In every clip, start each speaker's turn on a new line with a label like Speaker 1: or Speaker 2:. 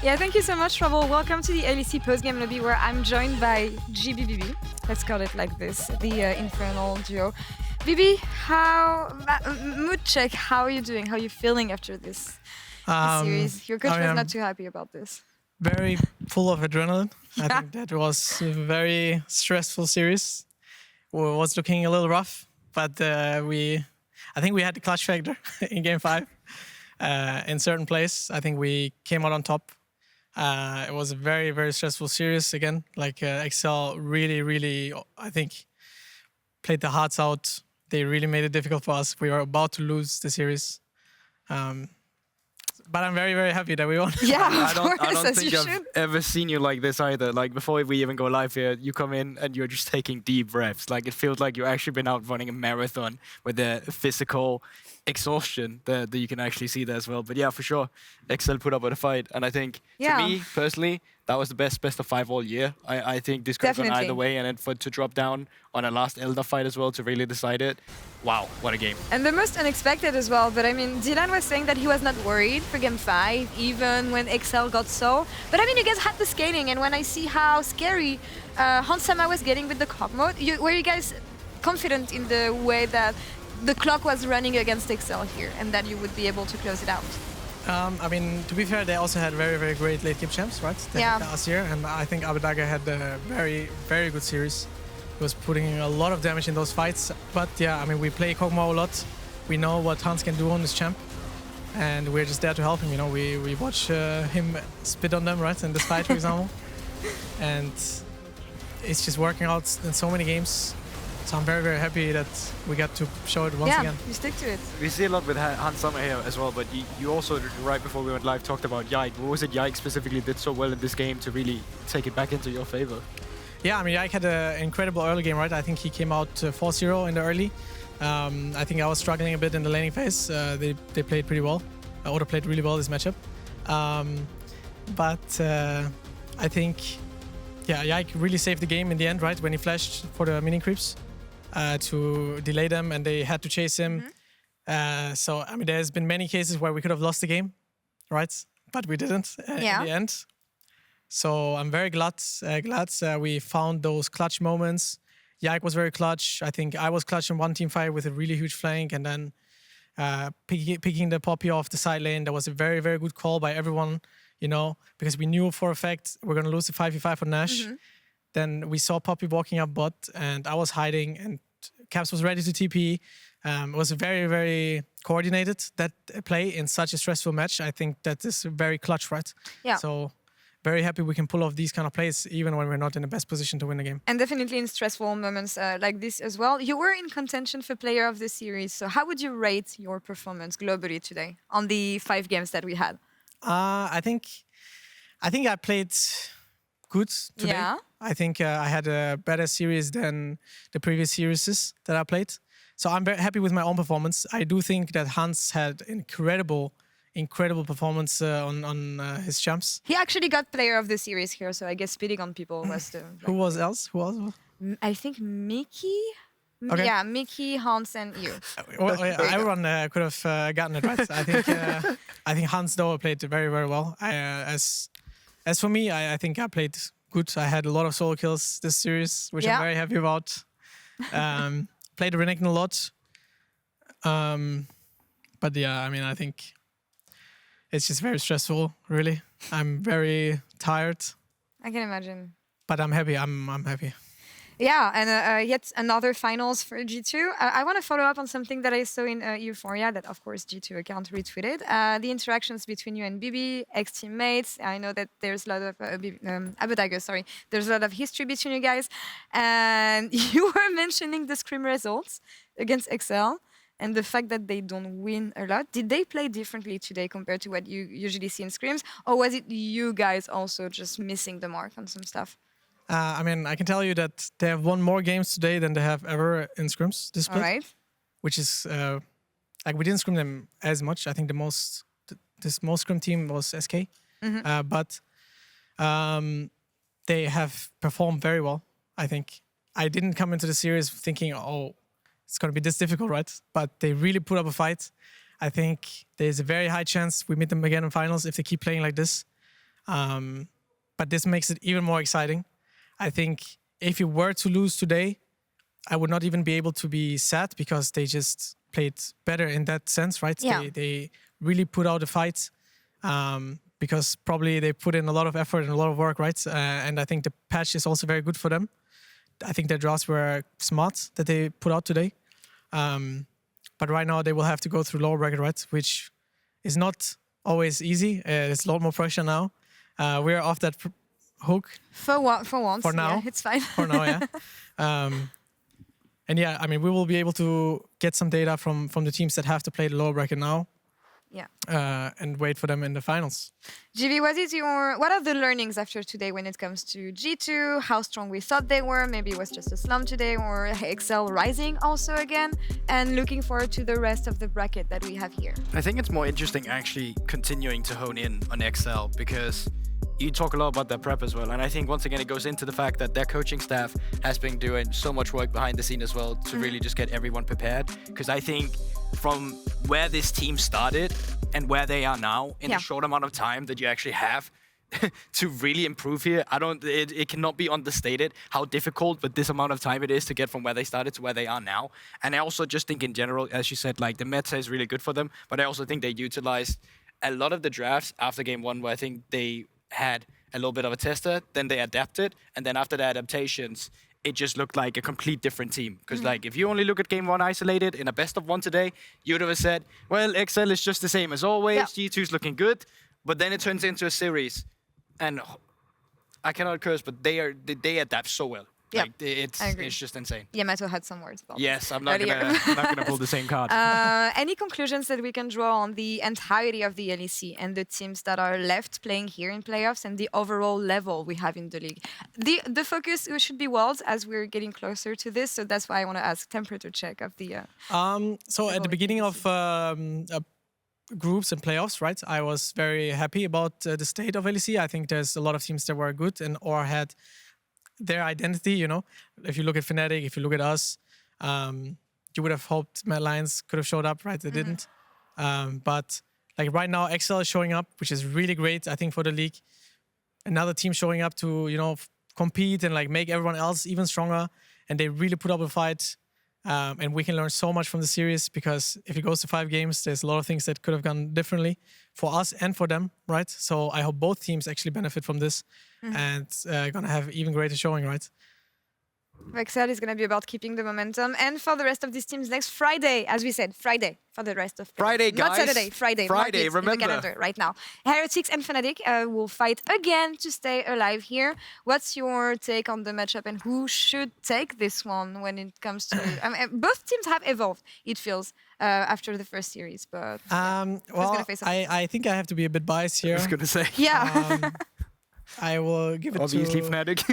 Speaker 1: Yeah, thank you so much, Trouble. Welcome to the LEC postgame lobby where I'm joined by GBBB. Let's call it like this, the infernal duo. BB, mood check, how are you doing? How are you feeling after this series? Your coach was not too happy about this.
Speaker 2: Very full of adrenaline. I think that was a very stressful series. It was looking a little rough, but I think we had the clutch factor in game 5. In certain plays, I think we came out on top. It was a very, very stressful series again. Like Excel really, I think, played the hearts out. They really made it difficult for us. We were about to lose the series. But I'm very, very happy that we won.
Speaker 1: Yeah,
Speaker 3: I don't think I've
Speaker 1: should.
Speaker 3: ever seen you like this either. Like before we even go live here, you come in and you're just taking deep breaths. Like it feels like you've actually been out running a marathon with the physical exhaustion that you can actually see there as well. But yeah, for sure, Excel put up with a fight. And I think, to me, personally, that was the best of 5 all year. I think this could have gone either way. And then to drop down on a last Elder fight as well to really decide it. Wow, what a game.
Speaker 1: And the most unexpected as well. But I mean, Dylan was saying that he was not worried for game 5, even when Excel got so. But I mean, you guys had the scaling. And when I see how scary Hansama was getting with the clock mode, were you guys confident in the way that the clock was running against Excel here and that you would be able to close it out?
Speaker 2: I mean, to be fair, they also had very, very great late game champs, right? They had last year, and I think Abadaga had a very, very good series. He was putting a lot of damage in those fights. But yeah, I mean, we play Kog'Maw a lot. We know what Hans can do on this champ, and we're just there to help him. You know, we watch him spit on them, right, in this fight, for example, and it's just working out in so many games. So I'm very, very happy that we got to show it once again.
Speaker 1: Yeah, you stick to it.
Speaker 3: We see a lot with Hans Sommer here as well, but you also, right before we went live, talked about Yike. What was it Yike specifically did so well in this game to really take it back into your favor?
Speaker 2: Yeah, I mean, Yike had an incredible early game, right? I think he came out 4-0 in the early. I think I was struggling a bit in the laning phase. They played pretty well. Oda played really well this matchup. But I think, yeah, Yike really saved the game in the end, right? When he flashed for the mini creeps. To delay them, and they had to chase him. So, I mean, there's been many cases where we could have lost the game, right? But we didn't in the end. So I'm very glad we found those clutch moments. Yike was very clutch. I think I was clutch in one team fight with a really huge flank, and then picking the Poppy off the side lane. That was a very, very good call by everyone, you know, because we knew for a fact we're going to lose the 5v5 on Nash. Then we saw Poppy walking up bot, and I was hiding, and Caps was ready to TP. It was very, very coordinated, that play in such a stressful match. I think that is very clutch, right?
Speaker 1: Yeah.
Speaker 2: So very happy we can pull off these kind of plays, even when we're not in the best position to win the game.
Speaker 1: And definitely in stressful moments like this as well. You were in contention for player of the series. So how would you rate your performance globally today on the 5 games that we had?
Speaker 2: I think I played good today.
Speaker 1: Yeah.
Speaker 2: I think I had a better series than the previous series that I played. So I'm very happy with my own performance. I do think that Hans had incredible performance on his champs.
Speaker 1: He actually got player of the series here, so I guess spitting on people was the...
Speaker 2: Who was else?
Speaker 1: I think Mickey?
Speaker 2: Okay.
Speaker 1: Yeah, Mickey, Hans, and you.
Speaker 2: Well, everyone could have gotten it right. I think Hans though played very, very well. As for me, I think I played good. I had a lot of solo kills this series, which I'm very happy about. Played Renekton a lot. But yeah, I mean, I think it's just very stressful, really. I'm very tired.
Speaker 1: I can imagine.
Speaker 2: But I'm happy. I'm happy.
Speaker 1: Yeah, and yet another finals for G2. I want to follow up on something that I saw in Euphoria that, of course, G2 account retweeted. The interactions between you and BB, ex-teammates. I know that there's a lot of... Abadaga, sorry. There's a lot of history between you guys. And you were mentioning the Scrim results against Excel and the fact that they don't win a lot. Did they play differently today compared to what you usually see in Scrims? Or was it you guys also just missing the mark on some stuff?
Speaker 2: I mean, I can tell you that they have won more games today than they have ever in scrims this split.
Speaker 1: All right.
Speaker 2: Which is, like, we didn't scrim them as much. I think the most scrim team was SK. But they have performed very well, I think. I didn't come into the series thinking, oh, it's going to be this difficult, right? But they really put up a fight. I think there's a very high chance we meet them again in finals if they keep playing like this. But this makes it even more exciting. I think if you were to lose today, I would not even be able to be sad because they just played better in that sense, right?
Speaker 1: Yeah.
Speaker 2: They really put out a fight because probably they put in a lot of effort and a lot of work, right? And I think the patch is also very good for them. I think their draws were smart that they put out today. But right now they will have to go through lower bracket, right? Which is not always easy. It's a lot more pressure now. We're off that hook.
Speaker 1: For once.
Speaker 2: For now.
Speaker 1: Yeah, it's fine.
Speaker 2: For now, yeah. And yeah, I mean, we will be able to get some data from the teams that have to play the lower bracket now.
Speaker 1: Yeah.
Speaker 2: And wait for them in the finals.
Speaker 1: GB, what are the learnings after today when it comes to G2? How strong we thought they were? Maybe it was just a slump today, or Excel rising also again, and looking forward to the rest of the bracket that we have here.
Speaker 3: I think it's more interesting actually continuing to hone in on Excel because you talk a lot about their prep as well. And I think once again, it goes into the fact that their coaching staff has been doing so much work behind the scene as well to really just get everyone prepared. Because I think from where this team started and where they are now in a short amount of time that you actually have to really improve here, it cannot be understated how difficult with this amount of time it is to get from where they started to where they are now. And I also just think in general, as you said, like the meta is really good for them, but I also think they utilized a lot of the drafts after game one where I think they had a little bit of a tester, then they adapted, and then after the adaptations, it just looked like a complete different team. Because like if you only look at game one isolated in a best of one today, you'd have said, well, Excel is just the same as always, G2's looking good, but then it turns into a series, and I cannot curse, but they adapt so well.
Speaker 1: Yeah,
Speaker 3: like, it's just insane.
Speaker 1: Yamato had some words about
Speaker 3: Yes, I'm not gonna pull the same card.
Speaker 1: Any conclusions that we can draw on the entirety of the LEC and the teams that are left playing here in playoffs and the overall level we have in the league? The focus should be Worlds as we're getting closer to this, so that's why I want to ask temperature check of the.
Speaker 2: So at the beginning of groups and playoffs, right? I was very happy about the state of LEC. I think there's a lot of teams that were good and or had their identity, you know. If you look at Fnatic, if you look at us, you would have hoped Mad Lions could have showed up, right? They didn't. But like right now, Excel is showing up, which is really great, I think, for the league. Another team showing up to, you know, compete and like make everyone else even stronger. And they really put up a fight. And we can learn so much from the series because if it goes to 5 games, there's a lot of things that could have gone differently for us and for them, right? So I hope both teams actually benefit from this and gonna have even greater showing, right?
Speaker 1: Excel is going to be about keeping the momentum. And for the rest of these teams, next Friday, as we said, Friday for the rest of
Speaker 3: Friday,
Speaker 1: Not
Speaker 3: guys.
Speaker 1: Saturday, Friday.
Speaker 3: Friday,
Speaker 1: Mark it
Speaker 3: remember.
Speaker 1: in the calendar right now. Heretics and Fnatic will fight again to stay alive here. What's your take on the matchup and who should take this one when it comes to... I mean, both teams have evolved, it feels, after the first series. But
Speaker 2: well, I think I have to be a bit biased here.
Speaker 3: I was going to say.
Speaker 1: Yeah.
Speaker 2: I will give it
Speaker 3: Obviously,
Speaker 2: to
Speaker 3: Fnatic.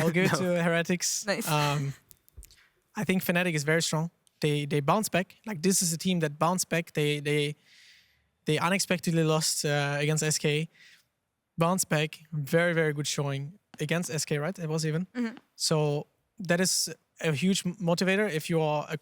Speaker 2: I'll give it to Heretics.
Speaker 1: Nice.
Speaker 2: I think Fnatic is very strong. They bounce back. Like this is a team that bounced back. They unexpectedly lost against SK. Bounced back. Very, very good showing against SK, right? It was even. So that is a huge motivator if you are a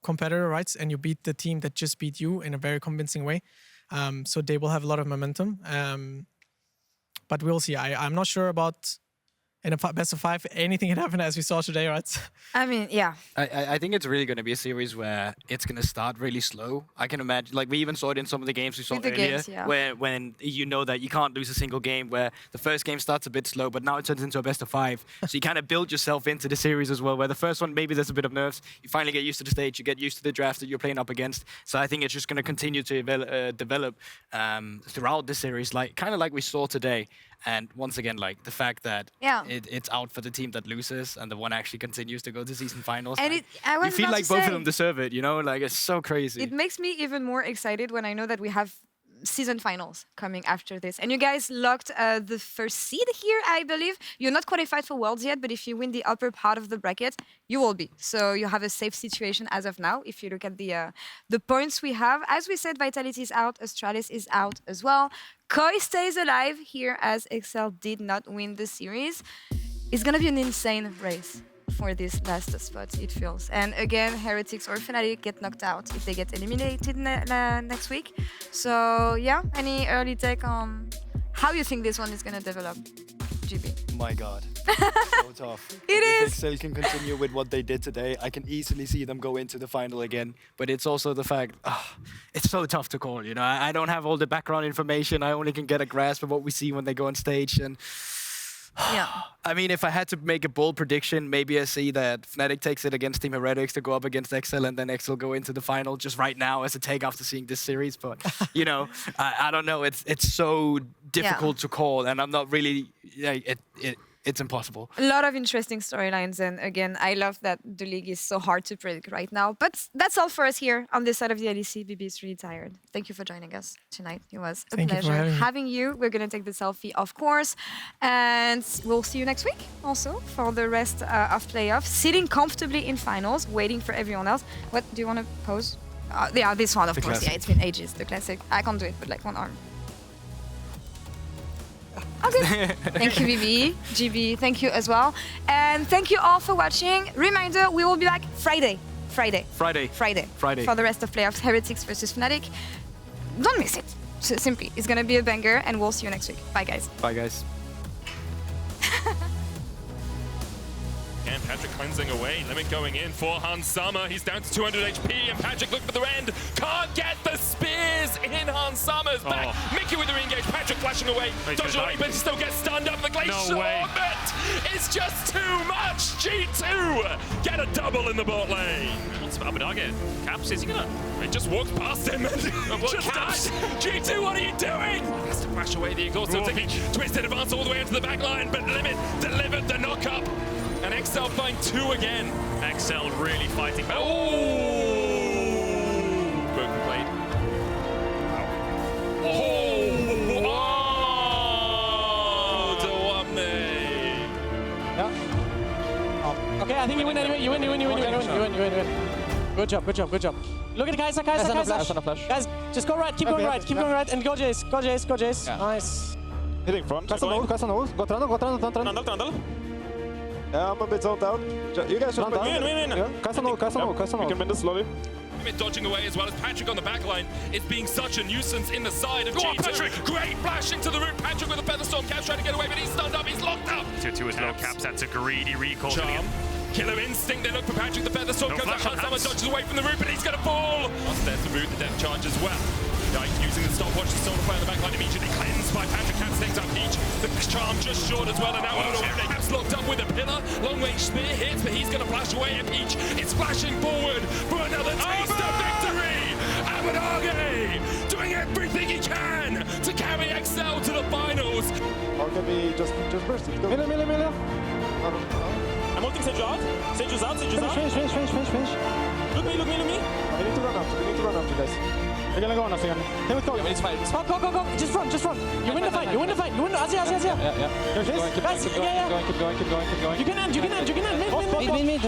Speaker 2: competitor, right? And you beat the team that just beat you in a very convincing way. So they will have a lot of momentum. But we'll see. I'm not sure about in a best of 5 anything can happen as we saw today, right?
Speaker 1: I mean, yeah.
Speaker 3: I think it's really going to be a series where it's going to start really slow. I can imagine, like we even saw it in some of the games we saw earlier, where when you know that you can't lose a single game, where the first game starts a bit slow, but now it turns into a best of 5. So you kind of build yourself into the series as well, where the first one, maybe there's a bit of nerves. You finally get used to the stage, you get used to the draft that you're playing up against. So I think it's just going to continue to develop throughout the series, like kind of like we saw today. And once again, like the fact that it's out for the team that loses and the one actually continues to go to season finals.
Speaker 1: And
Speaker 3: like,
Speaker 1: I
Speaker 3: you feel like both of them deserve it, you know? Like it's so crazy.
Speaker 1: It makes me even more excited when I know that we have season finals coming after this. And you guys locked the first seed here, I believe. You're not qualified for Worlds yet, but if you win the upper part of the bracket, you will be. So you have a safe situation as of now. If you look at the points we have, as we said, Vitality is out, Astralis is out as well. Koi stays alive here as Excel did not win the series. It's going to be an insane race for this last spot, it feels. And again, Heretics or Fnatic get knocked out if they get eliminated next week. So yeah, any early take on How you think this one is going to develop, GB?
Speaker 4: My God. So tough.
Speaker 1: It
Speaker 4: If
Speaker 1: is.
Speaker 4: Excel can continue with what they did today, I can easily see them go into the final again.
Speaker 3: But it's also the fact, it's so tough to call, you know. I don't have all the background information. I only can get a grasp of what we see when they go on stage. And
Speaker 1: Yeah.
Speaker 3: I mean, if I had to make a bold prediction, maybe I see that Fnatic takes it against Team Heretics to go up against Excel, and then Excel go into the final just right now as a take after seeing this series. But, you know, I don't know. It's so difficult to call, and I'm not really, it's impossible.
Speaker 1: A lot of interesting storylines, and again, I love that the league is so hard to predict right now. But that's all for us here on this side of the LEC. BB is really tired. Thank you for joining us tonight. It was a
Speaker 2: Thank you for
Speaker 1: pleasure
Speaker 2: having me.
Speaker 1: you. We're gonna take the selfie, of course, and we'll see you next week also for the rest of playoffs. Sitting comfortably in finals, waiting for everyone else. What do you want to pose? Yeah, this one, of course.
Speaker 3: classic.
Speaker 1: Yeah, it's been ages. The classic. I can't do it, but like one arm. Okay. Thank you, BB. GB, thank you as well. And thank you all for watching. Reminder, we will be back Friday for the rest of playoffs. Heretics versus Fnatic. Don't miss it. So simply, it's going to be a banger, and we'll see you next week. Bye, guys.
Speaker 3: Bye, guys.
Speaker 5: And Patrick cleansing away. Limit going in for Hans Sommer. He's down to 200 HP, and Patrick look for the end. Can't get the spears in Hans Sommer's back. Mickey with the re-engage. Patrick flashing away. Dodge away, but he still gets stunned up. The glacial orbit. It's just too much. G2 get a double in the bot lane.
Speaker 6: What's up with Argent? Caps, is he gonna?
Speaker 5: It just walks past him and just
Speaker 6: Caps?
Speaker 5: died. G2, what are you doing? Has to flash away the exhaust. Still taking twisted advance all the way into the back line, but Limit delivered the knock-up. And XL find 2 again.
Speaker 6: XL really fighting back.
Speaker 5: BrokenBlade. Oh! Dawame.
Speaker 7: Yeah. Okay, I think you win anyway. You win. Good job. Look at Kaiser. Guys, just go right. Keep going right. And go Jace. Yeah. Nice.
Speaker 8: Hitting front. Kaiser no. Go tunnel. Yeah, I'm a bit zoned out. You guys should
Speaker 5: win.
Speaker 8: Yeah. Kaiser no. You can win this slowly.
Speaker 5: Limit dodging away as well as Patrick on the back line. It's being such a nuisance in the side of G2. Patrick! Great flash into the root. Patrick with a feather storm. Caps trying to get away, but he's stunned up. He's locked up.
Speaker 6: 2-2 is low. Caps, that's a greedy recall.
Speaker 5: Charm. Killer instinct. They look for Patrick. The feather storm comes out. Hans Sommer dodges away from the root, but he's going to fall. There's the root. The death charge as well. Dyke using the stopwatch to solidify on the back line immediately. Cleansed by Patrick. Caps takes out Peach. The charm just short as well. And now Caps locked up with a pillar. Long range spear hits, but he's going to flash away at Peach. It's flashing forward for another taste of victory. Abenage doing everything he can to carry XL to the finals.
Speaker 8: Or can we just burst it? Go. Miller.
Speaker 5: I'm ulting Sage out. Sage is out.
Speaker 8: Finish.
Speaker 5: Look me.
Speaker 8: We need to run after, guys. We're gonna go on after again. Here we go.
Speaker 7: It's fine. Go. Just run. You win the fight. Asia.
Speaker 8: Yeah.
Speaker 7: Guys,
Speaker 8: Keep going.
Speaker 7: You can end. Mid.